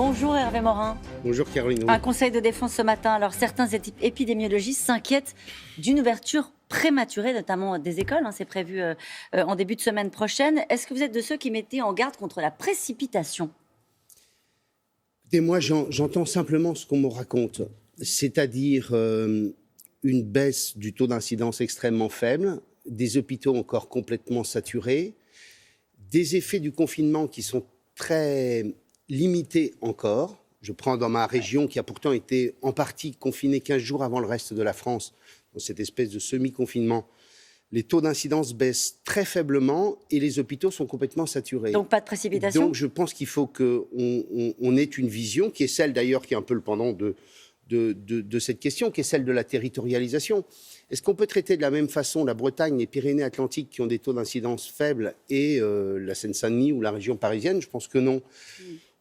Bonjour Hervé Morin. Bonjour Caroline. Un conseil de défense ce matin. Alors certains épidémiologistes s'inquiètent d'une ouverture prématurée, notamment des écoles. C'est prévu en début de semaine prochaine. Est-ce que vous êtes de ceux qui mettaient en garde contre la précipitation ? Et moi, j'entends simplement ce qu'on me raconte, c'est-à-dire une baisse du taux d'incidence extrêmement faible, des hôpitaux encore complètement saturés, des effets du confinement qui sont très limités encore. Je prends dans ma région qui a pourtant été en partie confinée 15 jours avant le reste de la France, dans cette espèce de semi-confinement. Les taux d'incidence baissent très faiblement et les hôpitaux sont complètement saturés. Donc pas de précipitation ? Donc je pense qu'il faut qu'on ait une vision, qui est celle d'ailleurs, qui est un peu le pendant de cette question, qui est celle de la territorialisation. Est-ce qu'on peut traiter de la même façon la Bretagne, les Pyrénées-Atlantiques qui ont des taux d'incidence faibles et la Seine-Saint-Denis ou la région parisienne ? Je pense que non.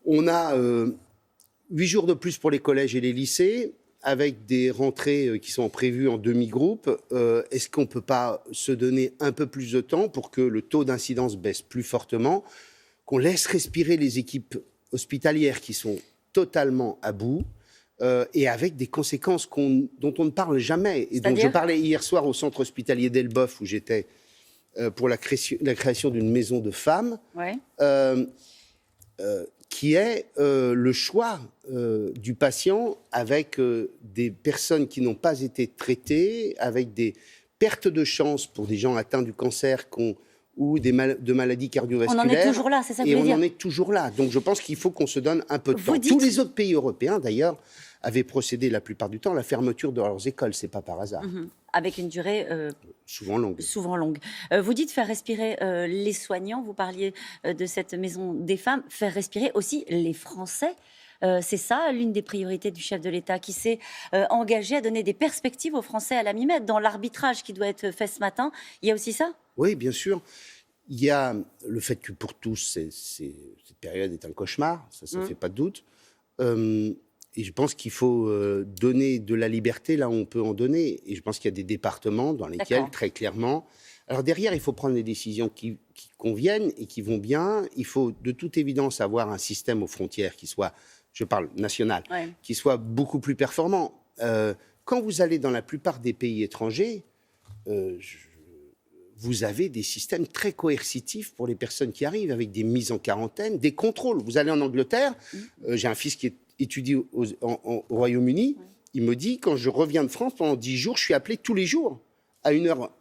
On a 8 jours de plus pour les collèges et les lycées, avec des rentrées qui sont prévues en demi-groupe. Est-ce qu'on ne peut pas se donner un peu plus de temps pour que le taux d'incidence baisse plus fortement, qu'on laisse respirer les équipes hospitalières qui sont totalement à bout et avec des conséquences dont on ne parle jamais et dont je parlais hier soir au centre hospitalier d'Elbeuf où j'étais pour la création d'une maison de femmes. Ouais. Qui est le choix du patient avec des personnes qui n'ont pas été traitées, avec des pertes de chance pour des gens atteints du cancer ou de maladies cardiovasculaires. On en est toujours là, c'est ça que vous voulez dire ? Et on en est toujours là. Donc je pense qu'il faut qu'on se donne un peu de temps. Tous les autres pays européens, d'ailleurs, avaient procédé la plupart du temps à la fermeture de leurs écoles. C'est pas par hasard. Avec une durée souvent longue. Vous dites faire respirer les soignants. Vous parliez de cette maison des femmes. Faire respirer aussi les Français. C'est ça l'une des priorités du chef de l'État qui s'est engagé à donner des perspectives aux Français à la mi-mai. Dans l'arbitrage qui doit être fait ce matin, il y a aussi ça ? Oui, bien sûr. Il y a le fait que pour tous, cette période est un cauchemar. Ça ne fait pas de doute. Et je pense qu'il faut donner de la liberté là où on peut en donner. Et je pense qu'il y a des départements dans lesquels, très clairement... Alors derrière, il faut prendre des décisions qui conviennent et qui vont bien. Il faut de toute évidence avoir un système aux frontières qui soit, je parle national, qui soit beaucoup plus performant. Quand vous allez dans la plupart des pays étrangers, vous avez des systèmes très coercitifs pour les personnes qui arrivent, avec des mises en quarantaine, des contrôles. Vous allez en Angleterre, j'ai un fils qui étudie au Royaume-Uni, il me dit, quand je reviens de France, pendant 10 jours, je suis appelé tous les jours à une heure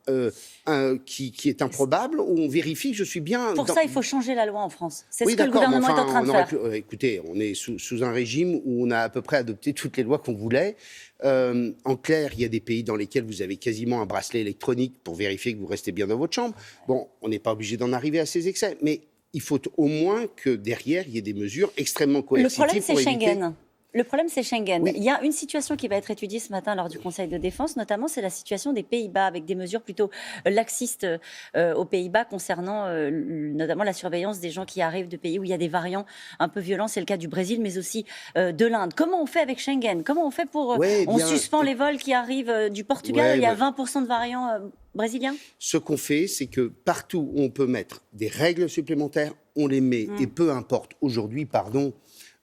qui est improbable, où on vérifie que je suis bien... Pour ça, il faut changer la loi en France. C'est ce que le gouvernement est en train de faire. Écoutez, on est sous un régime où on a à peu près adopté toutes les lois qu'on voulait. En clair, il y a des pays dans lesquels vous avez quasiment un bracelet électronique pour vérifier que vous restez bien dans votre chambre. Bon, on n'est pas obligé d'en arriver à ces excès, mais il faut au moins que derrière, il y ait des mesures extrêmement coercitives. Le problème, c'est Schengen. Le problème, c'est Schengen. Oui. Il y a une situation qui va être étudiée ce matin lors du Conseil de défense, notamment, c'est la situation des Pays-Bas, avec des mesures plutôt laxistes aux Pays-Bas concernant notamment la surveillance des gens qui arrivent de pays où il y a des variants un peu violents. C'est le cas du Brésil, mais aussi de l'Inde. Comment on fait avec Schengen ? Comment on fait pour... on suspend les vols qui arrivent du Portugal, il y a 20% de variants brésiliens ? Ce qu'on fait, c'est que partout où on peut mettre des règles supplémentaires, on les met. Et peu importe, aujourd'hui,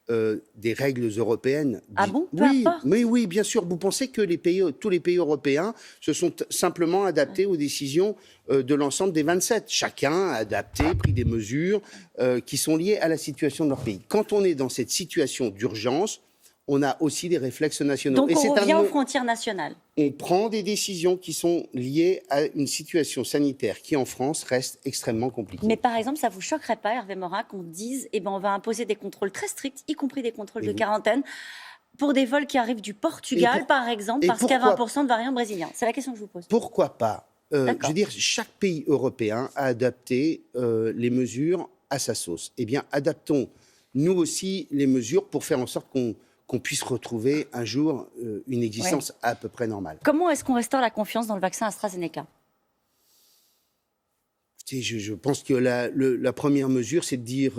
des règles européennes. Ah bon ? Peu importe. Oui, bien sûr. Vous pensez que tous les pays européens se sont simplement adaptés aux décisions de l'ensemble des 27. Chacun a adapté, pris des mesures qui sont liées à la situation de leur pays. Quand on est dans cette situation d'urgence, on a aussi des réflexes nationaux. Donc on revient aux frontières nationales. On prend des décisions qui sont liées à une situation sanitaire qui, en France, reste extrêmement compliquée. Mais par exemple, ça ne vous choquerait pas, Hervé Morin, qu'on dise on va imposer des contrôles très stricts, y compris des contrôles de quarantaine, pour des vols qui arrivent du Portugal, par exemple, parce qu'il y a 20% de variants brésiliens. C'est la question que je vous pose. Pourquoi pas ? Je veux dire, chaque pays européen a adapté les mesures à sa sauce. Eh bien, adaptons nous aussi les mesures pour faire en sorte qu'on puisse retrouver un jour une existence à peu près normale. Comment est-ce qu'on restaure la confiance dans le vaccin AstraZeneca ? Je pense que la première mesure, c'est de dire...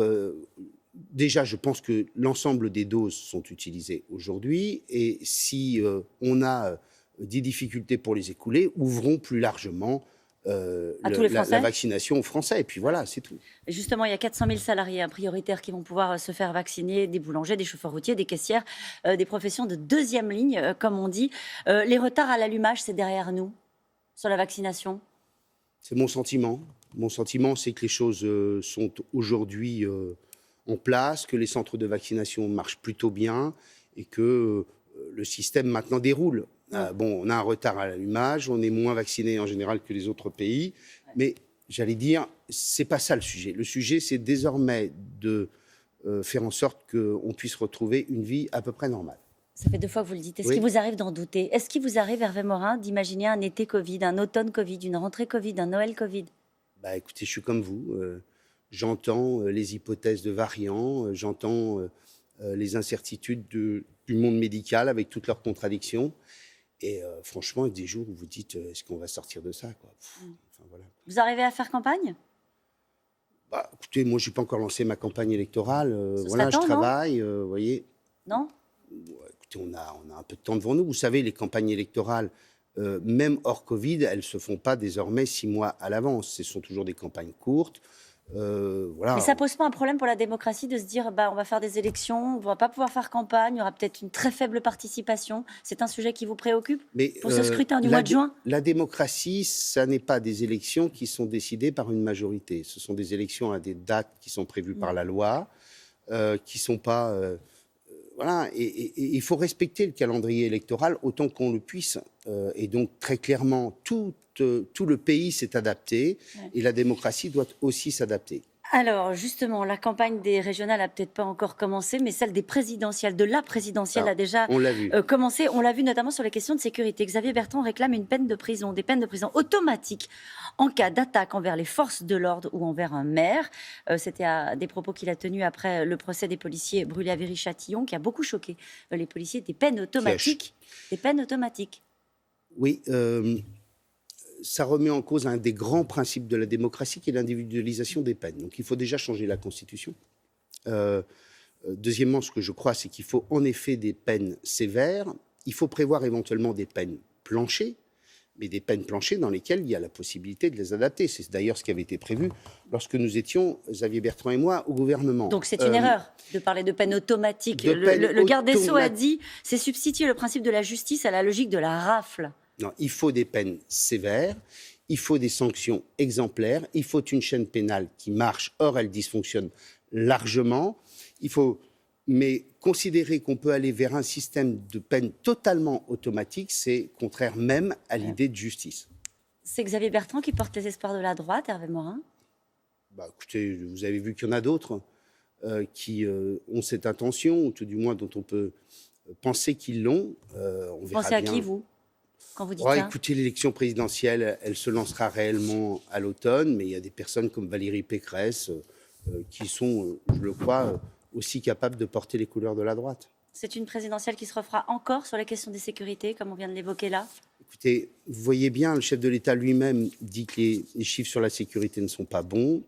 déjà, je pense que l'ensemble des doses sont utilisées aujourd'hui. Et si on a des difficultés pour les écouler, ouvrons plus largement À tous les Français la vaccination aux Français. Et puis voilà, c'est tout. Et justement, il y a 400 000 salariés prioritaires qui vont pouvoir se faire vacciner, des boulangers, des chauffeurs routiers, des caissières, des professions de deuxième ligne, comme on dit. Les retards à l'allumage, c'est derrière nous, sur la vaccination? C'est mon sentiment. Mon sentiment, c'est que les choses sont aujourd'hui en place, que les centres de vaccination marchent plutôt bien et que le système maintenant déroule. Bon, on a un retard à l'allumage, on est moins vaccinés en général que les autres pays, mais j'allais dire, c'est pas ça le sujet. Le sujet, c'est désormais de faire en sorte qu'on puisse retrouver une vie à peu près normale. Ça fait 2 fois que vous le dites. Est-ce Oui. qu'il vous arrive d'en douter? Est-ce qu'il vous arrive, Hervé Morin, d'imaginer un été Covid, un automne Covid, une rentrée Covid, un Noël Covid? Bah, écoutez, je suis comme vous. J'entends les hypothèses de variants, j'entends les incertitudes du monde médical avec toutes leurs contradictions. Et franchement, il y a des jours où vous dites, est-ce qu'on va sortir de ça, quoi. Enfin, voilà. Vous arrivez à faire campagne? Bah, écoutez, moi, je n'ai pas encore lancé ma campagne électorale. Ce Voilà, serait temps, je travaille, vous voyez. Non? Écoutez, on a un peu de temps devant nous. Vous savez, les campagnes électorales, même hors Covid, elles ne se font pas désormais 6 mois à l'avance. Ce sont toujours des campagnes courtes. Voilà. Mais ça pose pas un problème pour la démocratie de se dire, bah, on va faire des élections, on va pas pouvoir faire campagne, il y aura peut-être une très faible participation. C'est un sujet qui vous préoccupe Mais, pour ce scrutin du mois de juin? La démocratie, ça n'est pas des élections qui sont décidées par une majorité. Ce sont des élections à des dates qui sont prévues par la loi, qui sont pas... voilà, et il faut respecter le calendrier électoral autant qu'on le puisse. Et donc, très clairement, tout le pays s'est adapté et la démocratie doit aussi s'adapter. Alors, justement, la campagne des régionales n'a peut-être pas encore commencé, mais celle des présidentielles, de la présidentielle, a déjà On l'a vu. commencé. On l'a vu notamment sur les questions de sécurité. Xavier Bertrand réclame une peine de prison, des peines de prison automatiques en cas d'attaque envers les forces de l'ordre ou envers un maire. C'était des propos qu'il a tenus après le procès des policiers brûlés à Viry-Châtillon, qui a beaucoup choqué les policiers. Des peines automatiques. Des peines automatiques. Oui, ça remet en cause un des grands principes de la démocratie, qui est l'individualisation des peines. Donc il faut déjà changer la Constitution. Deuxièmement, ce que je crois, c'est qu'il faut en effet des peines sévères. Il faut prévoir éventuellement des peines planchers, mais des peines planchers dans lesquelles il y a la possibilité de les adapter. C'est d'ailleurs ce qui avait été prévu lorsque nous étions, Xavier Bertrand et moi, au gouvernement. Donc c'est une erreur de parler de peine automatique. Le garde des Sceaux a dit, c'est substituer le principe de la justice à la logique de la rafle. Non, il faut des peines sévères, il faut des sanctions exemplaires, il faut une chaîne pénale qui marche, or elle dysfonctionne largement. Mais considérer qu'on peut aller vers un système de peine totalement automatique, c'est contraire même à l'idée de justice. C'est Xavier Bertrand qui porte les espoirs de la droite, Hervé Morin? Bah, écoutez, vous avez vu qu'il y en a d'autres qui ont cette intention, ou tout du moins dont on peut penser qu'ils l'ont. Vous pensez à qui, vous, quand vous dites ça? Écoutez, l'élection présidentielle, elle se lancera réellement à l'automne, mais il y a des personnes comme Valérie Pécresse qui sont, je le crois, aussi capables de porter les couleurs de la droite. C'est une présidentielle qui se refera encore sur la question des sécurités, comme on vient de l'évoquer là? Écoutez, vous voyez bien, le chef de l'État lui-même dit que les chiffres sur la sécurité ne sont pas bons.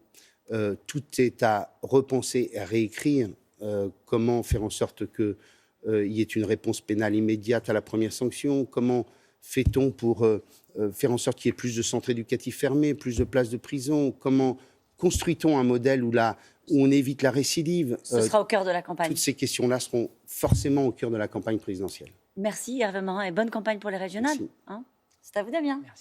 Tout est à repenser et à réécrire. Comment faire en sorte qu'il y ait une réponse pénale immédiate à la première sanction? Comment fait-on pour faire en sorte qu'il y ait plus de centres éducatifs fermés, plus de places de prison? Comment construit-on un modèle où on évite la récidive? Ce sera au cœur de la campagne. Toutes ces questions-là seront forcément au cœur de la campagne présidentielle. Merci Hervé Morin et bonne campagne pour les régionales. Merci. C'est à vous, Damien. Merci.